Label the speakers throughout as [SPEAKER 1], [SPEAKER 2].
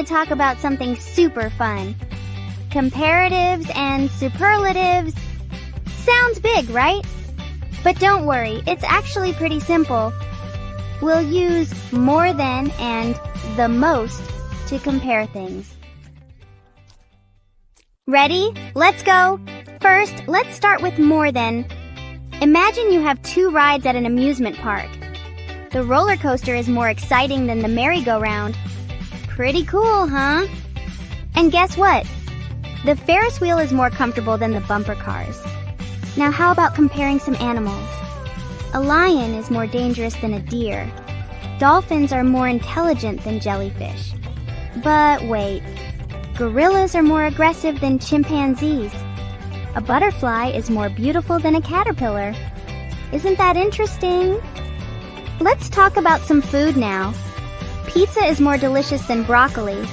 [SPEAKER 1] to talk about something super fun. Comparatives and superlatives. Sounds big, right? But don't worry, it's actually pretty simple. We'll use more than and the most to compare things. Ready? Let's go! First, let's start with more than. Imagine you have 2 rides at an amusement park. The roller coaster is more exciting than the merry-go-round. Pretty cool, huh? And guess what? The Ferris wheel is more comfortable than the bumper cars. Now how about comparing some animals? A lion is more dangerous than a deer. Dolphins are more intelligent than jellyfish. But wait, gorillas are more aggressive than chimpanzees. A butterfly is more beautiful than a caterpillar. Isn't that interesting? Let's talk about some food now. Pizza is more delicious than broccoli.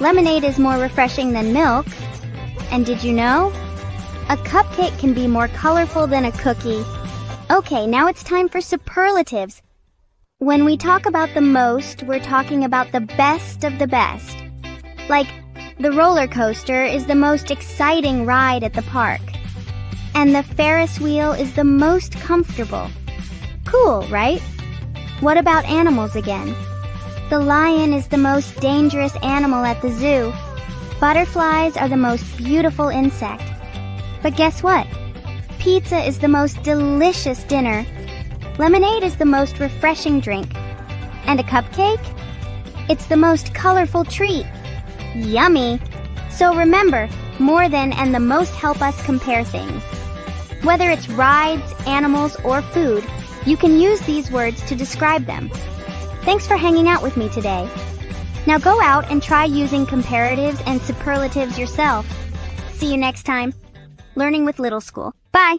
[SPEAKER 1] Lemonade is more refreshing than milk. And did you know? A cupcake can be more colorful than a cookie. Okay, now it's time for superlatives. When we talk about the most, we're talking about the best of the best. Like, the roller coaster is the most exciting ride at the park. And the Ferris wheel is the most comfortable. Cool, right? What about animals again? The lion is the most dangerous animal at the zoo. Butterflies are the most beautiful insect. But guess what? Pizza is the most delicious dinner. Lemonade is the most refreshing drink. And a cupcake? It's the most colorful treat. Yummy! So remember, more than and the most help us compare things. Whether it's rides, animals, or food, you can use these words to describe them. Thanks for hanging out with me today. Now go out and try using comparatives and superlatives yourself. See you next time. Learning with Little School. Bye!